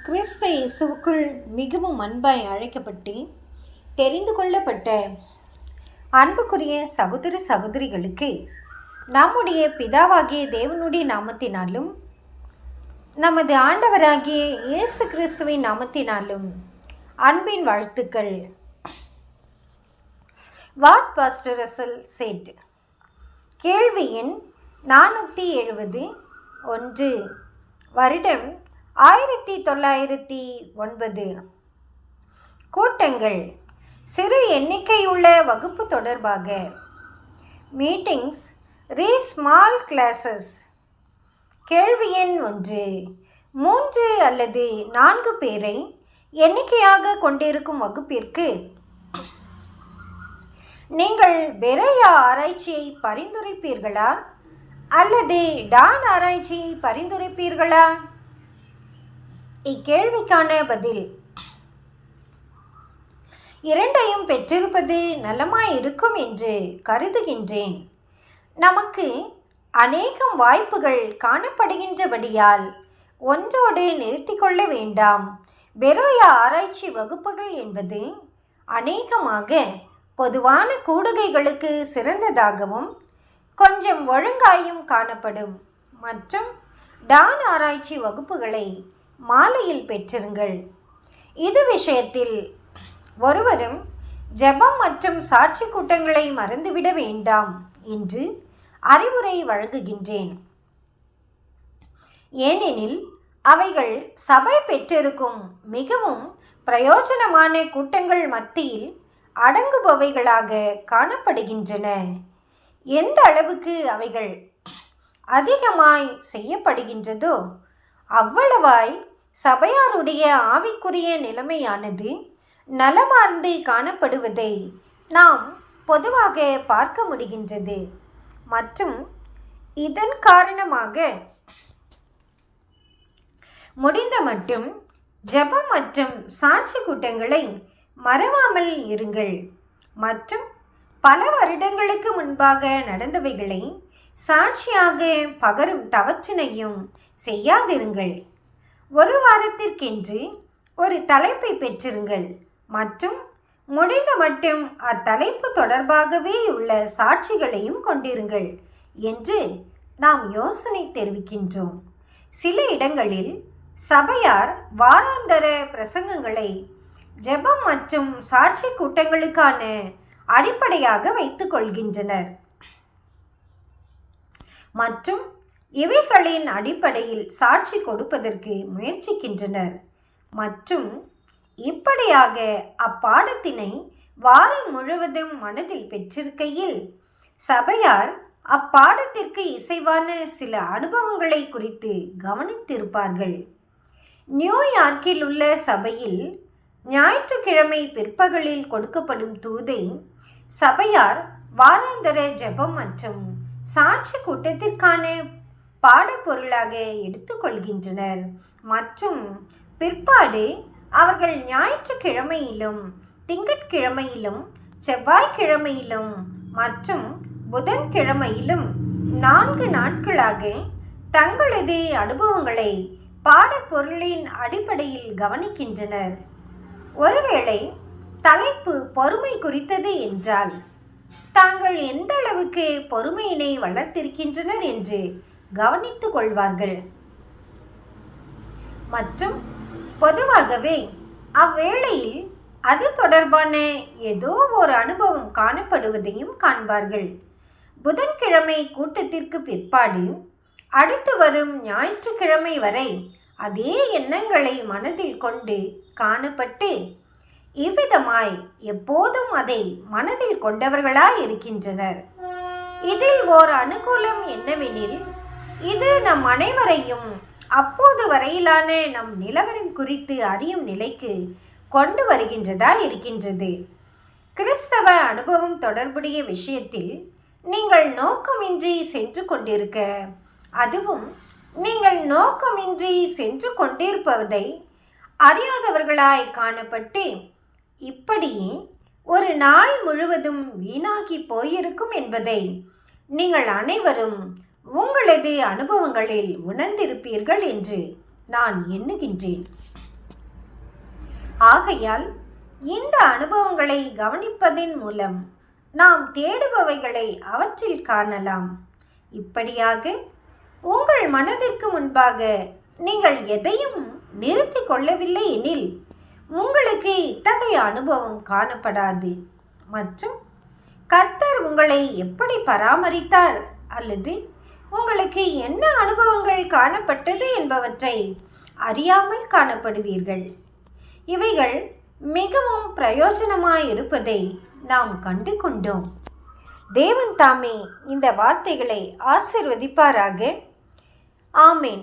கிறிஸ்து இயேசுவுக்குள் மிகவும் அன்பாய் அழைக்கப்பட்டு தெரிந்து கொள்ளப்பட்ட அன்புக்குரிய சகோதர சகோதரிகளுக்கு நம்முடைய பிதாவாகிய தேவனுடைய நாமத்தினாலும் நமது ஆண்டவராகிய இயேசு கிறிஸ்துவின் நாமத்தினாலும் அன்பின் வாழ்த்துக்கள். What pastor Russell set. கேள்வி எண் 470. வருடம் 1909. கூட்டங்கள் சிறு எண்ணிக்கையுள்ள வகுப்பு தொடர்பாக. மீட்டிங்ஸ் ரீ ஸ்மால் கிளாஸஸ். கேள்வி எண் 1. 3 அல்லது 4 பேரை எண்ணிக்கையாக கொண்டிருக்கும் வகுப்பிற்கு நீங்கள் பெரேயா ஆராய்ச்சியை பரிந்துரைப்பீர்களா அல்லது டான் ஆராய்ச்சியை பரிந்துரைப்பீர்களா? இக்கேள்விக்கான பதில்: இரண்டையும் பெற்றிருப்பது நலமாயிருக்கும் என்று கருதுகின்றேன். நமக்கு அநேகம் வாய்ப்புகள் காணப்படுகின்றபடியால் ஒன்றோடு நிறுத்தி கொள்ள வேண்டாம். பெரோயா ஆராய்ச்சி வகுப்புகள் என்பது அநேகமாக பொதுவான கூடுகைகளுக்கு சிறந்ததாகவும் கொஞ்சம் ஒழுங்காயும் காணப்படும். மற்றும் டான் ஆராய்ச்சி வகுப்புகளை மாலையில் பெற்றிருங்கள். இது விஷயத்தில் ஒருவரும் ஜெபம் மற்றும் சாட்சி கூட்டங்களை மறந்துவிட வேண்டாம் என்று அறிவுரை வழங்குகின்றேன். ஏனெனில் அவைகள் சபை பெற்றிருக்கும் மிகவும் பிரயோஜனமான கூட்டங்கள் மத்தியில் அடங்குபவைகளாக காணப்படுகின்றன. எந்த அளவுக்கு அவைகள் அதிகமாய் செய்யப்படுகின்றதோ அவ்வளவாய் சபையாருடைய ஆவிக்குரிய நிலைமையானது நலமார்ந்து காணப்படுவதை நாம் பொதுவாக பார்க்க முடிகின்றது. மற்றும் இதன் காரணமாக முடிந்த மட்டும் ஜெபம் மற்றும் சாட்சி கூட்டங்களை மறவாமல் இருங்கள். மற்றும் பல வருடங்களுக்கு முன்பாக நடந்தவைகளை சாட்சியாக பகரும் தவற்றினையும் செய்யாதிருங்கள். ஒரு வாரத்திற்கென்று ஒரு தலைப்பை பெற்றிருங்கள் மற்றும் முடிந்த மட்டும் அத்தலைப்பு தொடர்பாகவே உள்ள சாட்சிகளையும் கொண்டிருங்கள் என்று நாம் யோசனை தெரிவிக்கின்றோம். சில இடங்களில் சபையார் வாராந்தர பிரசங்கங்களை ஜெபம் மற்றும் சாட்சி கூட்டங்களுக்கான அடிப்படையாக வைத்துக் கொள்கின்றனர் மற்றும் இவைகளின் அடிப்படையில் சாட்சி கொடுப்பதற்கு முயற்சிக்கின்றனர். மற்றும் இப்படியாக அப்பாடத்தினை வாரம் முழுவதும் மனதில் பெற்றிருக்கையில் சபையார் அப்பாடத்திற்கு இசைவான சில அனுபவங்களை குறித்து கவனித்திருப்பார்கள். நியூயார்க்கில் உள்ள சபையில் ஞாயிற்றுக்கிழமை பிற்பகலில் கொடுக்கப்படும் தூதை சபையார் வாராந்தர ஜெபம் மற்றும் சாட்சி கூட்டத்திற்கான பாடப்பொருளாக எடுத்துக்கொள்கின்றனர். மற்றும் பிற்பாடு அவர்கள் ஞாயிற்றுக்கிழமையிலும் திங்கட்கிழமையிலும் செவ்வாய்க்கிழமையிலும் மற்றும் புதன்கிழமையிலும் 4 நாட்களாக தங்களது அனுபவங்களை பாடப்பொருளின் அடிப்படையில் கவனிக்கின்றனர். ஒருவேளை தலைப்பு பொறுமை குறித்தது என்றால் தாங்கள் எந்த அளவுக்கு பொறுமையினை வளர்த்திருக்கின்றனர் என்று கவனித்துக் கொள்வார்கள். மற்றும் பொதுவாகவே அவ்வேளையில் அது தொடர்பான ஏதோ ஒரு அனுபவம் காணப்படுவதையும் காண்பார்கள். புதன்கிழமை கூட்டத்திற்கு பிற்பாடு அடுத்து வரும் ஞாயிற்றுக்கிழமை வரை அதே எண்ணங்களை மனதில் கொண்டு காணப்பட்டு இவ்விதமாய் எப்போதும் அதை மனதில் கொண்டவர்களாய் இருக்கின்றனர். இதில் ஓர் அனுகூலம் என்னவெனில் இது நம் அனைவரையும் அப்போது வரையிலான நம் நிலவரம் குறித்து அறியும் நிலைக்கு கொண்டு வருகின்றதா இருக்கின்றது. கிறிஸ்தவ அனுபவம் தொடர்புடைய விஷயத்தில் நீங்கள் நோக்கமின்றி சென்று கொண்டிருக்க, அதுவும் நீங்கள் நோக்கமின்றி சென்று கொண்டிருப்பதை அறியாதவர்களாய் காணப்பட்டு இப்படியே ஒரு நாள் முழுவதும் வீணாகி போயிருக்கும் என்பதை நீங்கள் அனைவரும் உங்களது அனுபவங்களில் உணர்ந்திருப்பீர்கள் என்று நான் எண்ணுகின்றேன். ஆகையால் இந்த அனுபவங்களை கவனிப்பதின் மூலம் நாம் தேடுபவைகளை அவற்றில் காணலாம். இப்படியாக உங்கள் மனதிற்கு முன்பாக நீங்கள் எதையும் நிறுத்தி கொள்ளவில்லை எனில் உங்களுக்கு இத்தகைய அனுபவம் காணப்படாது. மற்றும் கர்த்தர் உங்களை எப்படி பராமரித்தார் அல்லது உங்களுக்கு என்ன அனுபவங்கள் காணப்பட்டது என்பவற்றை அறியாமல் காணப்படுவீர்கள். இவைகள் மிகவும் பிரயோஜனமாயிருப்பதை நாம் கண்டு கொண்டோம். தேவன் தாமே இந்த வார்த்தைகளை ஆசீர்வதிப்பாராக. ஆமேன்.